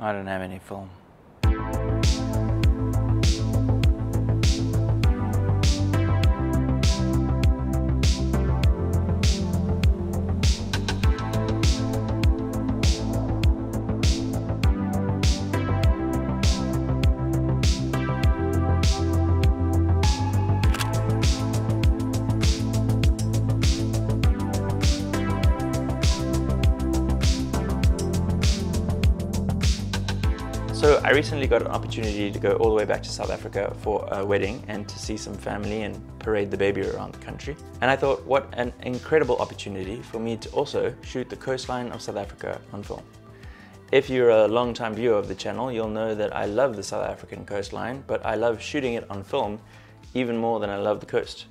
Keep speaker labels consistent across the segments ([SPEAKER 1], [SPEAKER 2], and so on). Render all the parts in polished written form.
[SPEAKER 1] I don't have any film. So I recently got an opportunity to go all the way back to South Africa for a wedding and to see some family and parade the baby around the country. And I thought, what an incredible opportunity for me to also shoot the coastline of South Africa on film. If you're a long-time viewer of the channel, you'll know that I love the South African coastline, but I love shooting it on film even more than I love the coast.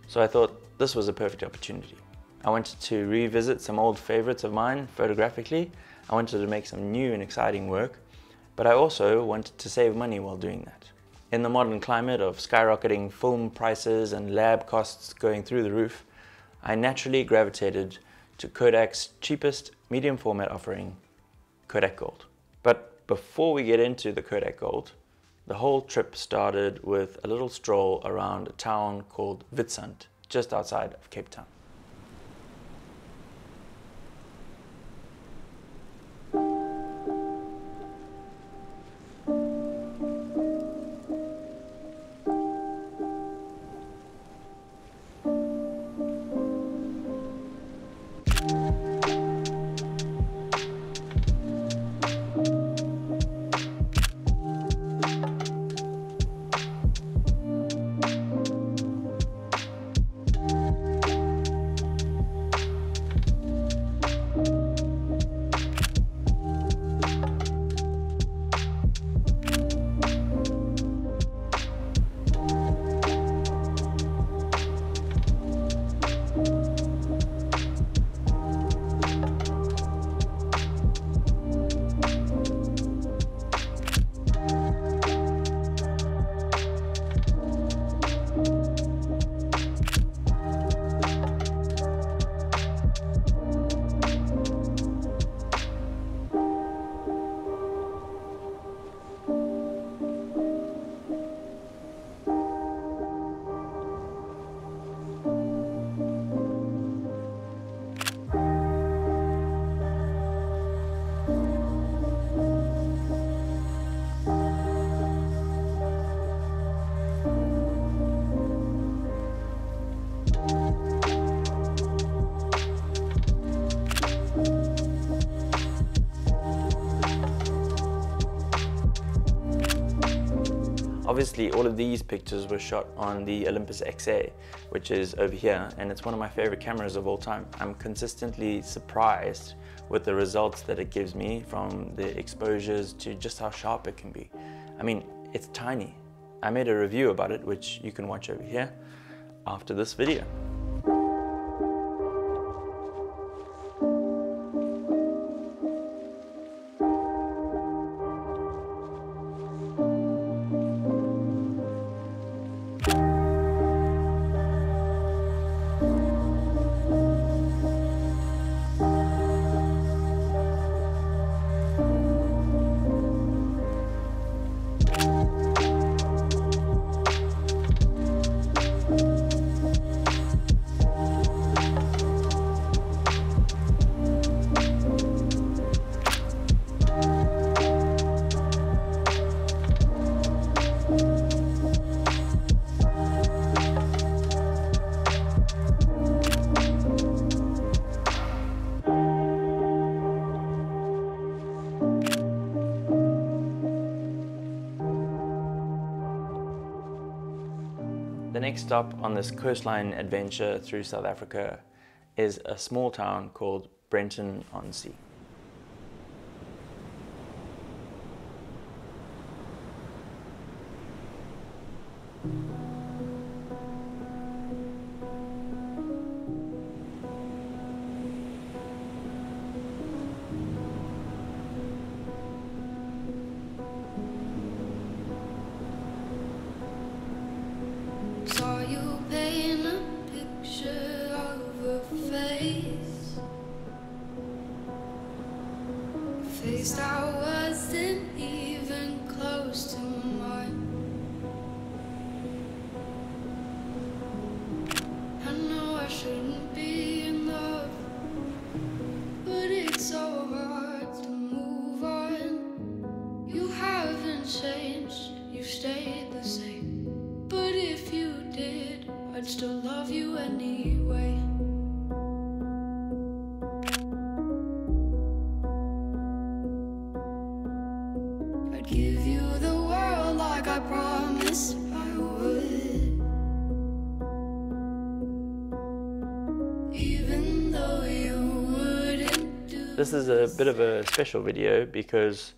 [SPEAKER 1] So I thought this was a perfect opportunity. I wanted to revisit some old favorites of mine photographically. I wanted to make some new and exciting work. But I also wanted to save money while doing that. In the modern climate of skyrocketing film prices and lab costs going through the roof, I naturally gravitated to Kodak's cheapest medium format offering, Kodak Gold. But before we get into the Kodak Gold, the whole trip started with a little stroll around a town called Witstrand, just outside of Cape Town. Obviously, all of these pictures were shot on the Olympus XA, which is over here, and it's one of my favorite cameras of all time. I'm consistently surprised with the results that it gives me, from the exposures to just how sharp it can be. I mean, it's tiny. I made a review about it, which you can watch over here after this video. The next stop on this coastline adventure through South Africa is a small town called Brenton-on-Sea.
[SPEAKER 2] Saw you paint a picture of a face I was wasn't even close to mine. I know I shouldn't be in love, but it's so hard to move on. You haven't changed, you stayed the same. But if you did, I'd still love you anyway. I'd give you the world like I promised I would, even though you wouldn't do.
[SPEAKER 1] This is a bit of a special video because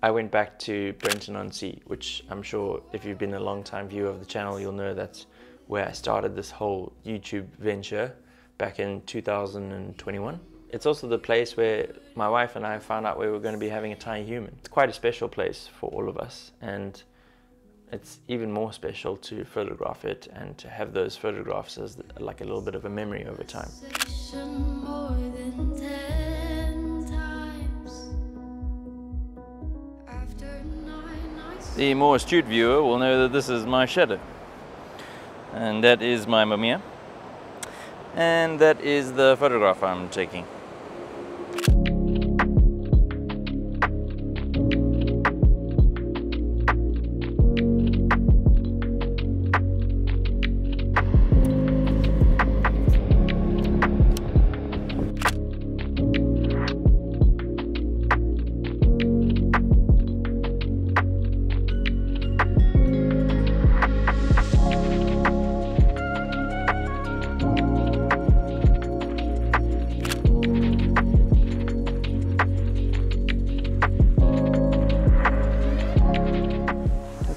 [SPEAKER 1] I went back to Brenton-on-Sea, which I'm sure if you've been a long time viewer of the channel, you'll know that's where I started this whole YouTube venture back in 2021. It's also the place where my wife and I found out we were going to be having a tiny human. It's quite a special place for all of us, and it's even more special to photograph it and to have those photographs as like a little bit of a memory over time.
[SPEAKER 2] More than 10 times. After 9 nights.
[SPEAKER 1] The more astute viewer will know that this is my shadow, and that is my Mamiya, and that is the photograph I'm taking.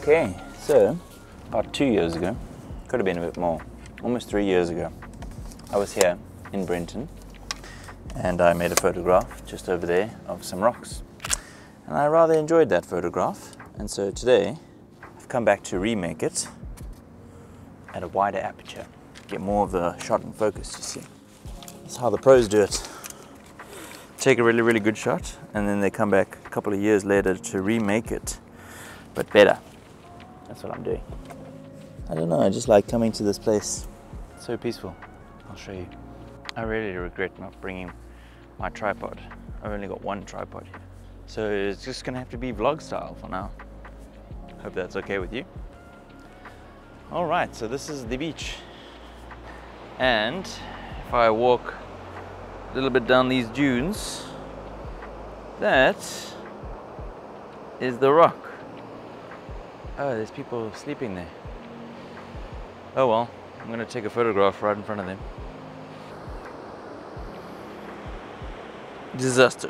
[SPEAKER 1] Okay, so about 2 years ago, could have been a bit more, almost 3 years ago, I was here in Brenton and I made a photograph just over there of some rocks. And I rather enjoyed that photograph, and so today I've come back to remake it at a wider aperture, get more of the shot in focus, you see. That's how the pros do it. Take a really, really good shot and then they come back a couple of years later to remake it, but better. That's what I'm doing. I don't know, I just like coming to this place. It's so peaceful. I'll show you. I really regret not bringing my tripod. I've only got one tripod here. So it's just gonna have to be vlog style for now. Hope that's okay with you. All right, so this is the beach. And if I walk a little bit down these dunes, that is the rock. Oh, there's people sleeping there. Oh well, I'm gonna take a photograph right in front of them. Disaster.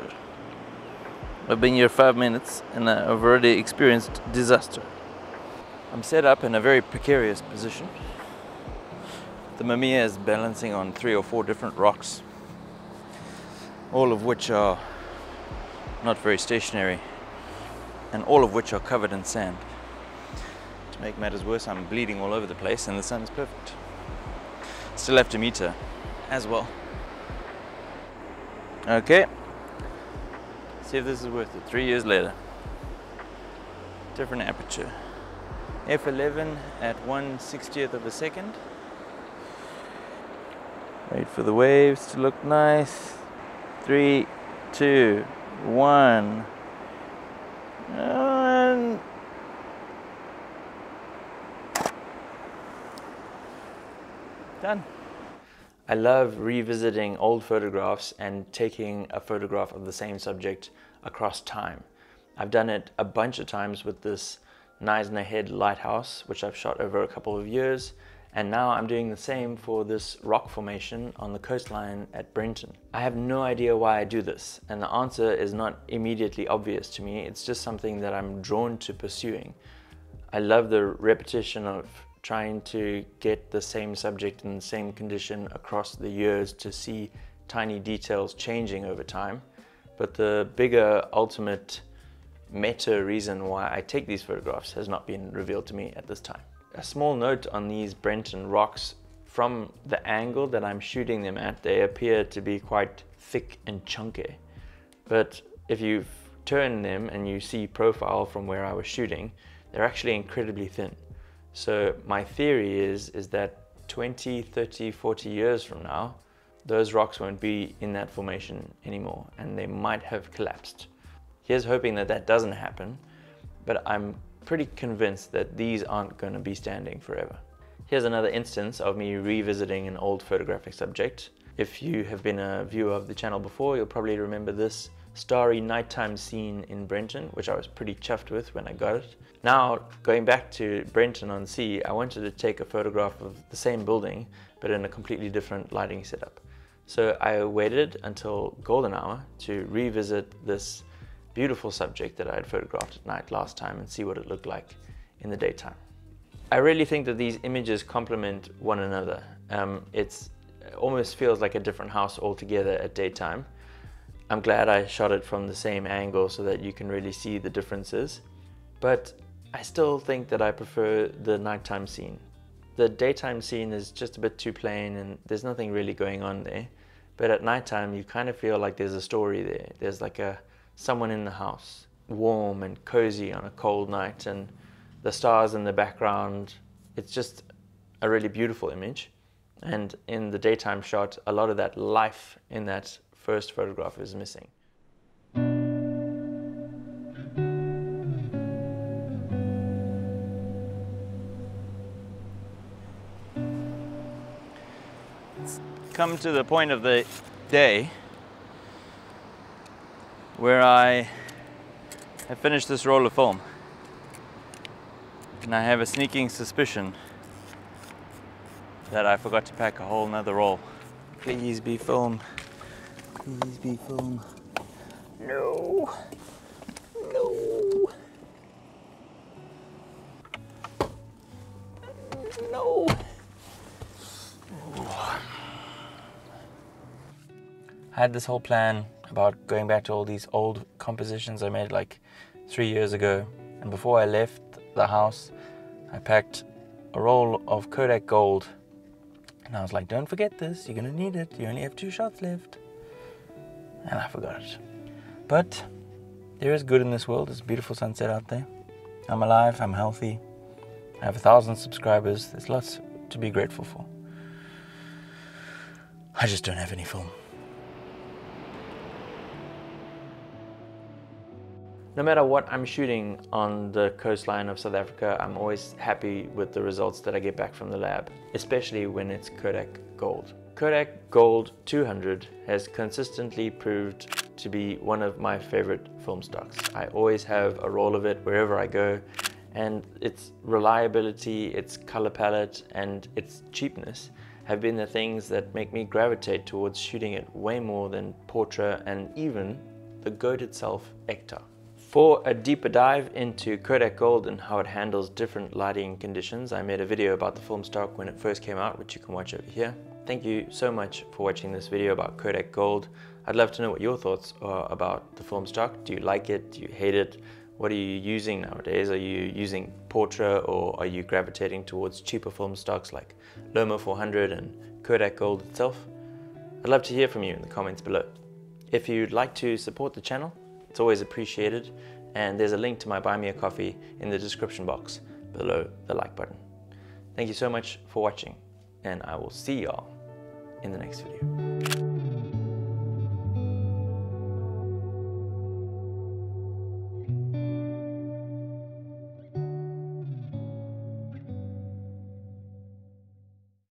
[SPEAKER 1] I've been here 5 minutes and I've already experienced disaster. I'm set up in a very precarious position. The Mamiya is balancing on 3 or 4 different rocks, all of which are not very stationary and all of which are covered in sand. To make matters worse, I'm bleeding all over the place and the sun's perfect. Still have to meet her as well. Okay, see if this is worth it. 3 years later. Different aperture. F11 at 1/60th of a second. Wait for the waves to look nice. 3, 2, 1. And done. I love revisiting old photographs and taking a photograph of the same subject across time. I've done it a bunch of times with this Neisner Head lighthouse, which I've shot over a couple of years, and now I'm doing the same for this rock formation on the coastline at Brenton. I have no idea why I do this, and the answer is not immediately obvious to me. It's just something that I'm drawn to pursuing. I love the repetition of trying to get the same subject in the same condition across the years to see tiny details changing over time. But the bigger, ultimate meta reason why I take these photographs has not been revealed to me at this time. A small note on these Brenton rocks: from the angle that I'm shooting them at, they appear to be quite thick and chunky. But if you've turn them and you see profile from where I was shooting, they're actually incredibly thin. So my theory is that 20, 30, 40 years from now, those rocks won't be in that formation anymore and they might have collapsed. Here's hoping that that doesn't happen, but I'm pretty convinced that these aren't going to be standing forever. Here's another instance of me revisiting an old photographic subject. If you have been a viewer of the channel before, you'll probably remember this starry nighttime scene in Brenton, which I was pretty chuffed with when I got it. Now, going back to Brenton on Sea, I wanted to take a photograph of the same building, but in a completely different lighting setup. So I waited until golden hour to revisit this beautiful subject that I had photographed at night last time and see what it looked like in the daytime. I really think that these images complement one another. It almost feels like a different house altogether at daytime. I'm glad I shot it from the same angle so that you can really see the differences, but I still think that I prefer the nighttime scene. The daytime scene is just a bit too plain and there's nothing really going on there, but at nighttime you kind of feel like there's a story there. There's like someone in the house, warm and cozy on a cold night, and the stars in the background. It's just a really beautiful image. And in the daytime shot, a lot of that life in that first photograph is missing. It's come to the point of the day where I have finished this roll of film. And I have a sneaking suspicion that I forgot to pack a whole nother roll. Please be film. Please be film. No. No. No. I had this whole plan about going back to all these old compositions I made like 3 years ago. And before I left the house, I packed a roll of Kodak Gold. And I was like, don't forget this, you're gonna need it. You only have 2 shots left. And I forgot it. But there is good in this world. There's a beautiful sunset out there. I'm alive, I'm healthy. I have 1,000 subscribers. There's lots to be grateful for. I just don't have any film. No matter what I'm shooting on the coastline of South Africa, I'm always happy with the results that I get back from the lab, especially when it's Kodak Gold. Kodak Gold 200 has consistently proved to be one of my favorite film stocks. I always have a roll of it wherever I go, and its reliability, its color palette, and its cheapness have been the things that make me gravitate towards shooting it way more than Portra and even the goat itself, Ektar. For a deeper dive into Kodak Gold and how it handles different lighting conditions, I made a video about the film stock when it first came out, which you can watch over here. Thank you so much for watching this video about Kodak Gold. I'd love to know what your thoughts are about the film stock. Do you like it? Do you hate it? What are you using nowadays? Are you using Portra, or are you gravitating towards cheaper film stocks like Loma 400 and Kodak Gold itself? I'd love to hear from you in the comments below. If you'd like to support the channel, it's always appreciated, and there's a link to my Buy Me a Coffee in the description box below the like button. Thank you so much for watching, and I will see y'all in the next video.